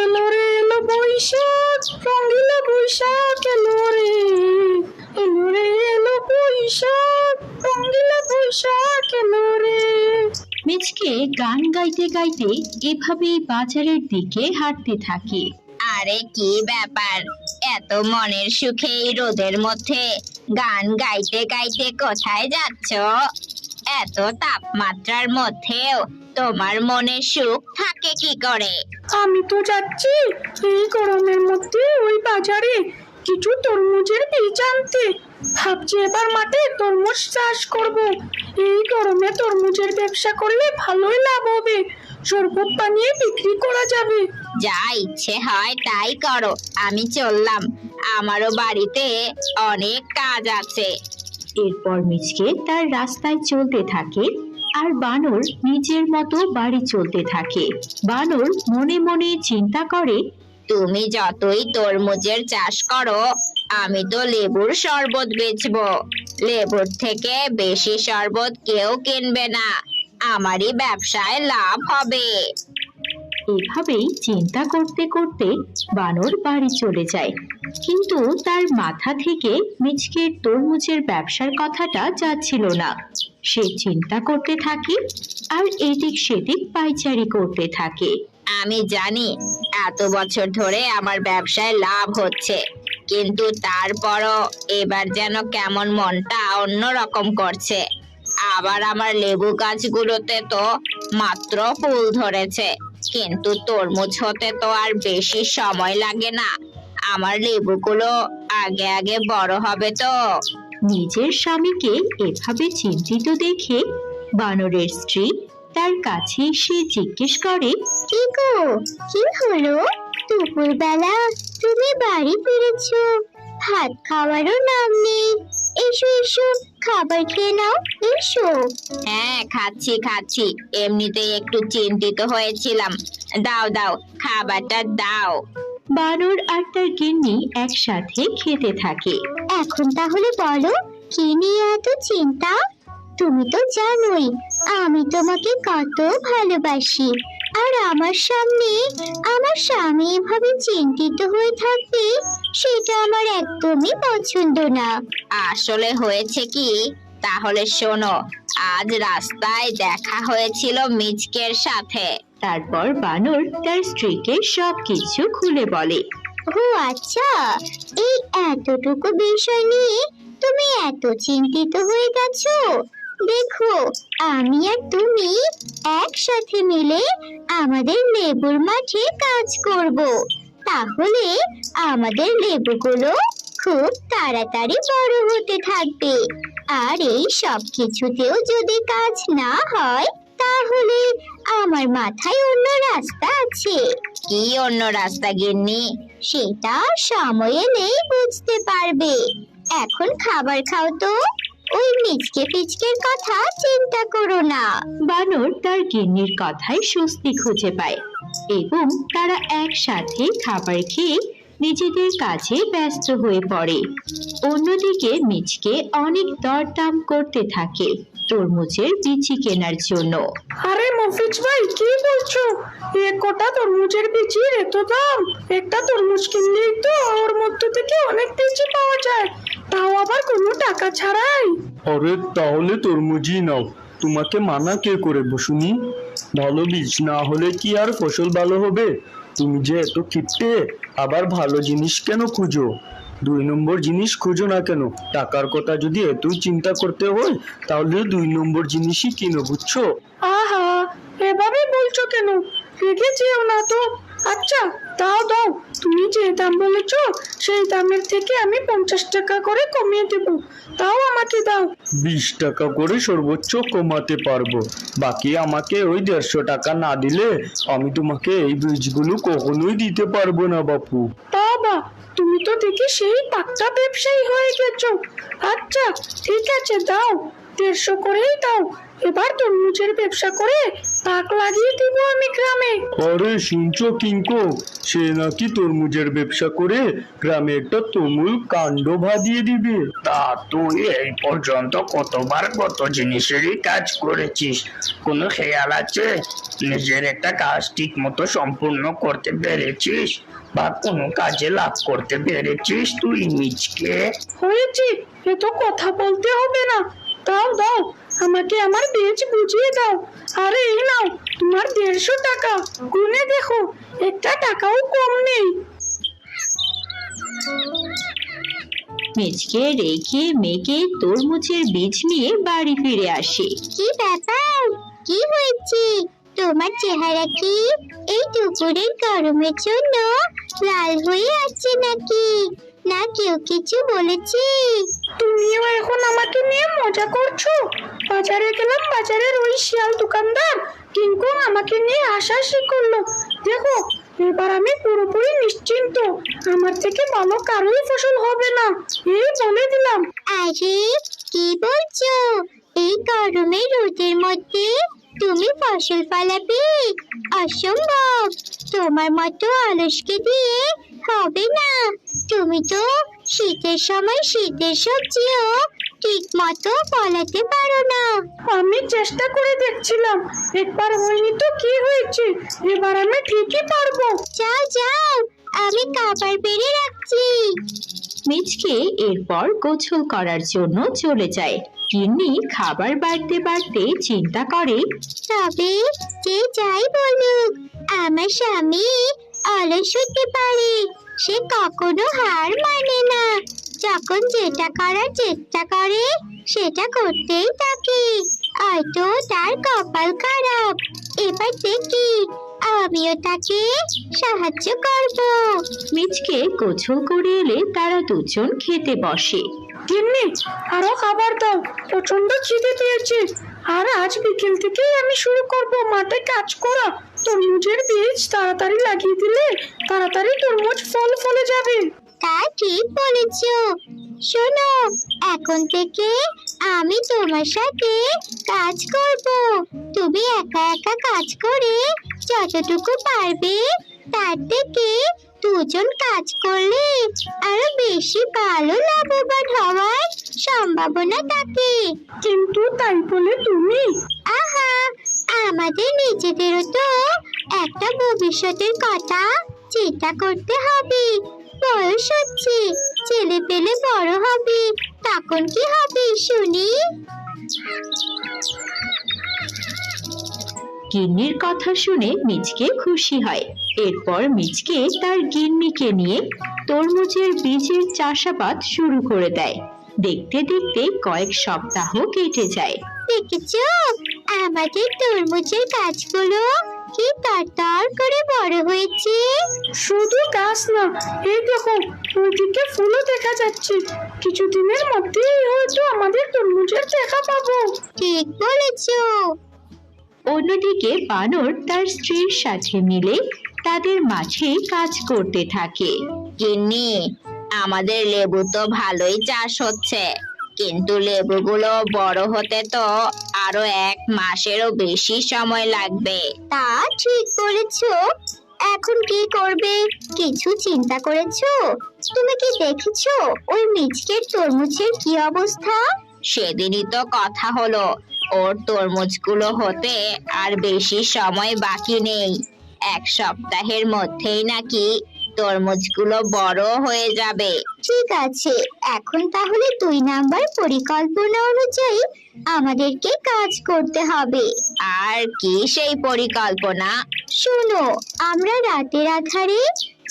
এলো রে এলো বৈশাখ, রঙিলা বৈশাখ এলো রে। এলো রে এলো বৈশাখ, রঙিলা বৈশাখ এলো রে। মিচকে গান গাইতে গাইতে এভাবেই বাজারের দিকে হাঁটতে থাকে। আরে কি ব্যাপার, এত মনের সুখে এই রোদের মধ্যে গান গাইতে গাইতে কোথায় যাচ্ছ? এত তাপমাত্রার মধ্যেও তোমার মনে সুখ থাকে কি করে? আমি তো যাচ্ছি এই গরমের মধ্যে ওই বাজারে কিছু তরমুজের বীজ আনতে। ভাবছি এবার মাঠে তরমুজ চাষ করব। এই গরমে তরমুজের ব্যবসা করলে ভালোই লাভ হবে, শরবত বানিয়ে বিক্রি করা যাবে। যা ইচ্ছে হয় তাই করো, আমি চললাম, আমারও বাড়িতে অনেক কাজ আছে। এরপর মিচকে তার রাস্তায় চলতে থাকে আর বানর নিজের মতো বাড়ি চলতে থাকে। বানর মনে মনে চিন্তা করে, তুমি যতই তরমুজের চাষ করো, আমি তো লেবুর শরবত বেচবো। লেবুর থেকে বেশি শরবত কেউ কিনবে না, আমারই ব্যবসায় লাভ হবে। এভাবেই চিন্তা করতে করতে বানর বাড়ি চলে যায়। কিন্তু তার মাথা থেকে মিচকের তরমুজের ব্যবসার কথাটা যাচ্ছিল না। সে চিন্তা করতে থাকে আর এদিক সেদিক পাইচারি করতে থাকে। আমি জানি এত বছর ধরে আমার ব্যবসায় লাভ হচ্ছে, কিন্তু তারপরও এবার যেন কেমন মনটা অন্যরকম করছে। আবার আমার লেবু গাছগুলোতে তো মাত্র ফুল ধরেছে, কিন্তু তরমুজ হতে তো আর বেশি সময় লাগে না। আমার লেবুগুলো আগে আগে বড় হবে তো। নিজের স্বামীকে এভাবে চিন্তিত দেখে বানরের স্ত্রী তার কাছে এসে জিজ্ঞেস করে, কি গো, কি হলো? দুপুরবেলা তুমি বাড়ি ফিরেছো, ভাত খাওয়ারও নাম নেই। এসো এসো, খাবার খেয়ে নাও, এসো। হ্যাঁ, খাচ্ছি খাচ্ছি, এমনিতেই একটু চিন্তিত হয়েছিলাম। দাও দাও, খাবারটা দাও। বানর আর তার গিন্নি একসাথে খেতে থাকে। এখন তাহলে বলো, কি নিয়ে এত চিন্তা? তুমি তো জানোই আমি তোমাকে কত ভালোবাসি, আর আমার সামনে আমার স্বামী এভাবে চিন্তিত হয়ে থাকবে, সেটা আমার একদমই পছন্দ না। আসলে হয়েছে কি, তাহলে শোনো, আজ রাস্তায় দেখা হয়েছিল মিচকের সাথে। তারপর বানর তার স্ত্রীকে সবকিছু খুলে বলে। ও আচ্ছা, এই এতটুকু বিষয় নিয়ে তুমি এত চিন্তিত হয়ে গেছো? দেখো, আমি আর তুমি একসাথে মিলে আমাদের লেবুর মাঠে কাজ করব। তাহলে আমাদের লেবুগুলো খুব তাড়াতাড়ি বড় হতে থাকবে। আর এই সব কিছুতেও যদি কাজ না হয়, তাহলে আমার মাথায় অন্য রাস্তা আছে। কি অন্য রাস্তা গিন্নি? সেটা সময় এলেই বুঝতে পারবে। এখন খাবার খাও তো, ওই মিচকে পিচকের কথা চিন্তা করো না। বানর তার গিন্নির কথায় স্বস্তি খুঁজে পায় এবং তারা একসাথে খাবার খেয়ে নিজেদের কাজে ব্যস্ত হয়ে পড়ে। অন্যদিকে মিচকে অনেক দরদাম করতে থাকে তরমুজের বিচি কেনার জন্য। আরে মফিজ ভাই, কি বলছো? এক কটা তরমুজের বীজের এত দাম? একটা তরমুজ কিনলেই তো ওর মধ্যে থেকে অনেক বীজই পাওয়া যায়, তাও আবার কোনো টাকা ছাড়াই। আরে তাহলে তরমুজই নাও, তোমাকে মানা কে করে বসুনি? ভালো বীজ না হলে কি আর ফসল ভালো হবে? তুমি যে এত কিপটে, আবার ভালো জিনিস কেন খুঁজো? 2 নম্বর জিনিস খুঁজো না কেন? টাকার কথা যদি এতই চিন্তা করতে হয়, তাহলে 2 নম্বর জিনিসই কিনো, বুঝছো? আহা, এভাবে বলছো কেন? রেগে যেও না তো। আচ্ছা, দাও দাও, তুমি যে দাম বলেছো সেই দামের থেকে আমি 50 টাকা করে কমিয়ে দেবো, তাও আমাকে দাও। 20 টাকা করে সর্বোচ্চ কমাতে পারবো, বাকি আমাকে ওই 150 টাকা না দিলে আমি তোমাকে এই বীজগুলো কখনোই দিতে পারবো না বাপু। বাবা, তুমি তো দেখি সেই পাক্কা ব্যবসায়ী হয়ে গেছো। আচ্ছা ঠিক আছে, দাও, 150 করেই দাও। এবার তরমুজের ব্যবসা করে তাক লাগিয়ে দিব আমি গ্রামে। আরে শুনছো কিঙ্কো, সে নাকি তরমুজের ব্যবসা করে গ্রামে একটা তুমুল কাণ্ড বাঁধিয়ে দিবে। তা তুই এই পর্যন্ত কতবার কত জিনিসেরই কাজ করেছিস, কোনো খেয়াল আছে নিজের একটা কাজ ঠিক মতো সম্পূর্ণ করতে পেরেছিস বা কোনো কাজে লাভ করতে পেরেছিস তুই নিজকে? হয়েছে, এত কথা বলতে হবে না। দাও দাও, আমাকে আমার বেচ বুঝিয়ে দাও। আরে এই নাও তোমার 150 টাকা, গুনে দেখো একটা টাকাও কম নেই। মিচকে রেখে মেয়েকে তরমুজের বীজ নিয়ে বাড়ি ফিরে আসে। কি ব্যাপার, কি হয়েছে? তোমার চেহারা কি এই দুপুরের গরমের জন্য লাল হয়ে আছে নাকি? না কেউ কিছু বলেছে? তুমিও এখন আমাকে নিয়ে মজা করছো? বাজারে গেলাম, বাজারের ওই শিয়াল দোকানদার কিন্তু আমাকে নিয়ে হাসাহাসি করলো। দেখো এবার আমি পুরোপুরি নিশ্চিন্ত, আমার থেকে ভালো কারোই ফসল হবে না, এই বলে দিলাম। আরে কি বলছো? এই গরমে রোদের মধ্যে তুমি ফসল ফলাবে? অসম্ভব, তোমার মতো অলসকে দিয়ে হবে না। তুমি তো শীতের সময় শীতের সবজিও ঠিক মতো ফলাতে পারো না। আমি চেষ্টা করে দেখছিলাম, একবার হয়নি তো কি হয়েছে, এবার আমি ঠিকই পারবো। যাও যাও, আমি খাবার বেড়ে রাখছি। মিচকে এরপর গোসল করার জন্য চলে যায়। গিন্নি খাবার বাড়তে বাড়তে চিন্তা করে, তবে যে যাই বলুক, আমার স্বামী অলস হতে পারে, সে কখনো হার মানে না। যখন যেটা করার চেষ্টা করে সেটা করতেই থাকে। হয়তো তার কপাল খারাপ। এবার দেখি আমিও তাকে সাহায্য করব। মিচকে গোসল করে এলে তারা দুজন খেতে বসে। গিন্নি আরো খাবার দাও, প্রচন্ড খিদে পেয়েছে। আর আজ বিকেল থেকেই আমি শুরু করব মাঠে কাজ করা। তরমুজের বীজ তাড়াতাড়ি লাগিয়ে দিলে তাড়াতাড়ি তরমুজ ফল ফলে যাবে। তা ঠিক বলেছ। শোনো, এখন থেকে আমি তোমার সাথে কাজ করব। তুমি একা একা কাজ করে যতটুকু পারবে তার থেকে দুজন কাজ করলে আরো বেশি ভালো লাভবান হওয়ার সম্ভাবনা থাকে। কিন্তু তাই বলে তুমি? আহা, আমাদের নিজেদেরও তো একটা ভবিষ্যতের কথা চিন্তা করতে হবে। বয়স হচ্ছে, ছেলে পেলে বড় হবে, তখন কি হবে শুনি? গিন্নির কথা শুনে মিচকে খুশি হয়। এরপর মিচকে তার গিন্নিকে নিয়ে তরমুজের বীজের চাষাবাদ শুরু করে দেয়। দেখতে দেখতে কয়েক সপ্তাহ কেটে যায়। দেখেছো আমাদের তরমুজের গাছগুলো কি তরতর করে বড় হয়েছে? শুধু গাছ না, এই দেখো ওইদিকে ফুলও দেখা যাচ্ছে। কিছুদিনের মধ্যেই হয়তো আমাদের তরমুজের দেখা পাবো। ঠিক বলেছো। অন্যদিকে বানর তার স্ত্রীর সাথে মিলে তাদের মাঠে কাজ করতে থাকে। গিন্নি, আমাদের লেবু তো ভালোই চাষ হচ্ছে, কিন্তু লেবুগুলো বড় হতে তো আরো 1 মাসেরও বেশি সময় লাগবে। তা ঠিক বলেছো। এখন কি করবে কিছু চিন্তা করেছো? তুমি কি দেখেছো ওই মিচকের তরমুজের কি অবস্থা? সেদিনই তো কথা হলো, ওর তরমুজগুলো হতে আর বেশি সময় বাকি নেই। 1 সপ্তাহের মধ্যেই নাকি তরমুজগুলো বড় হয়ে যাবে। ঠিক আছে, এখন তাহলে 2 নাম্বার পরিকল্পনা অনুযায়ী আমাদেরকে কাজ করতে হবে। আর কি সেই পরিকল্পনা? শোনো, আমরা রাতের আধারে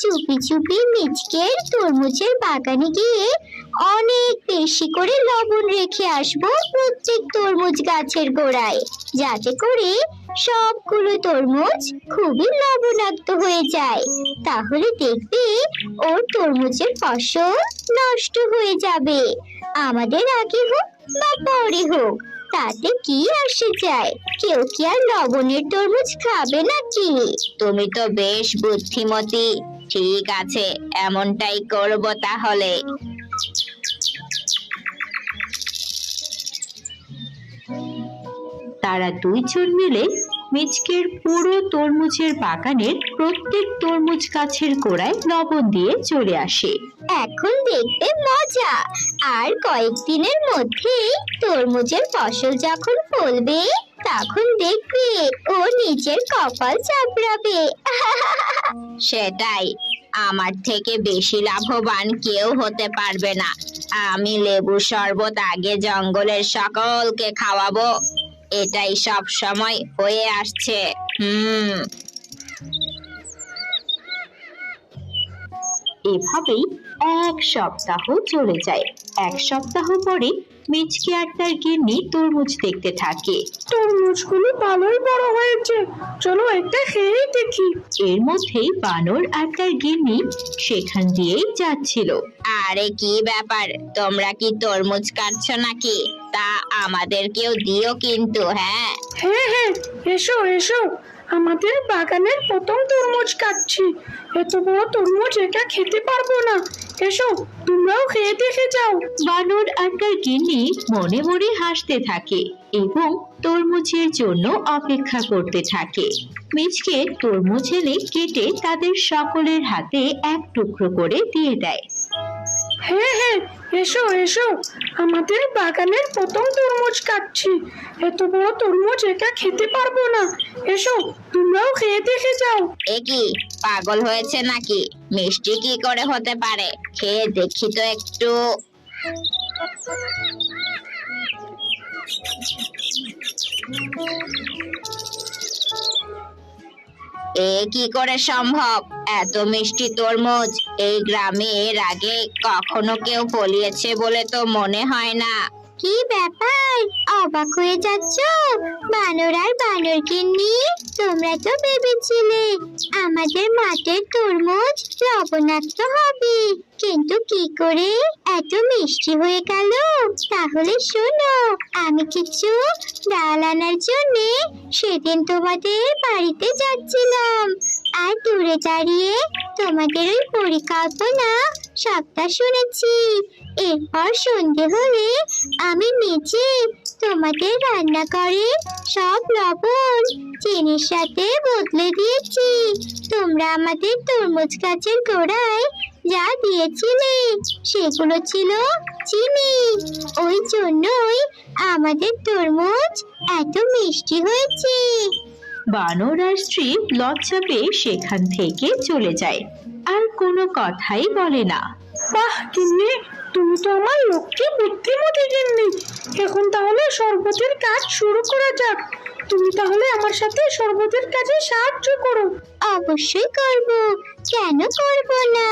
চুপি চুপি মিচকের তরমুজের বাগানে গিয়ে অনেক বেশি করে লবণ রেখে আসবো প্রত্যেক তরমুজ গাছের গোড়ায়, যাতে করে সবগুলো তরমুজ খুবই লবণাক্ত হয়ে যায়। তাহলে দেখবে ওর তরমুজের ফসল নষ্ট হয়ে যাবে। আমাদের আগে হোক বা পরে হোক, তাতে কি আসে যায়? কেউ কি আর লবণের তরমুজ খাবে নাকি? তুমি তো বেশ বুদ্ধিমতী। ঠিক আছে, এমনটাই করব তাহলে। তারা দুইজন মিলে মিচকের পুরো তরমুজের বাগানের প্রত্যেক তরমুজ গাছের গোড়ায় লবণ দিয়ে চলে আসে। এখন দেখবে মজা। আর কয়েকদিনের মধ্যেই তরমুজের ফসল যখন ফলবে তখন দেখবে ও নিজের কপাল চাপড়াবে। সেটাই, আমার থেকে বেশি লাভবান কেউ হতে পারবে না। আমি লেবু শরবত আগে জঙ্গলের সকলকে খাওয়াবো, এটাই সব সময় হয়ে আসছে। এভাবেই 1 সপ্তাহ চলে যায়। 1 সপ্তাহ পরে মিচকে আর তার গিন্নি তরমুজ দেখতে থাকে। তরমুজগুলো ভালোই বড় হয়েছে, চলো একটা খেয়েই দেখি। এর মধ্যেই বানর আর তার গিন্নি সেখান দিয়েই যাচ্ছিল। আরে কি ব্যাপার, তোমরা কি তরমুজ কাটছো নাকি? তা আমাদেরকেও দিও কিন্তু। হ্যাঁ হ্যাঁ হ্যাঁ, এসো এসো, আমাদের বাগানের প্রথম তরমুজ কাটছি। এত বড় তরমুজ একা খেতে পারবো না, এসো তোমরাও খেয়ে দেখে যাও। বানর আর তার গিন্নি মনে মনে হাসতে থাকে এবং তরমুজের জন্য অপেক্ষা করতে থাকে। মিচকে তরমুজ এনে কেটে তাদের সকলের হাতে এক টুকরো করে দিয়ে দেয়। হ্যাঁ হ্যাঁ, এসো এসো, আমাদের বাগানের প্রথম তরমুজ কাটছি। এত বড় তরমুজ একা খেতে পারবো না, এসো তোমরাও খেয়ে দেখে যাও। এ কি পাগল হয়েছে নাকি? মিষ্টি কি করে হতে পারে? খেয়ে দেখি তো একটু। এ কি করে সম্ভব? এত মিষ্টি তরমুজ এই গ্রামে এর আগে কখনো কেউ ফলিয়েছে বলে তো মনে হয় না। কি ব্যাপার, অবাক হয়ে যাচ্ছ? বানর আর বানর গিন্নি, তোমরা তো ভেবেছিলে আমাদের মাঠের তরমুজ লবণাক্ত হবে, কিন্তু কি করে এত মিষ্টি হয়ে গেল? তাহলে শোনো, আমি কিছু ডাল আনার জন্য সেদিন তোমাদের বাড়িতে যাচ্ছিলাম, আর দূরে দাঁড়িয়ে তোমাদের ওই পরিকল্পনা সবটা শুনেছি। এরপর সন্ধে হলে আমি নিজে তোমাদের রান্না করে সব লবণ চিনির সাথে বদলে দিয়েছি। তোমরা আমাদের তরমুজ গাছের গোড়ায় যা দিয়েছিলে সেগুলো ছিল চিনি, ওই জন্যই আমাদের তরমুজ এত মিষ্টি হয়েছে। বানর আর স্ত্রী লজ্জা পেয়ে সেখান থেকে চলে যায়, আর কোনো কথাই বলে না। বাহ গিন্নি, তুমি তো আমার লক্ষ্মী বুদ্ধিমতী গিন্নি। এখন তাহলে শরবতের কাজ শুরু করা যাক। তুমি তাহলে আমার সাথে শরবতের কাজে সাহায্য করো। অবশ্যই করব, কেন করব না।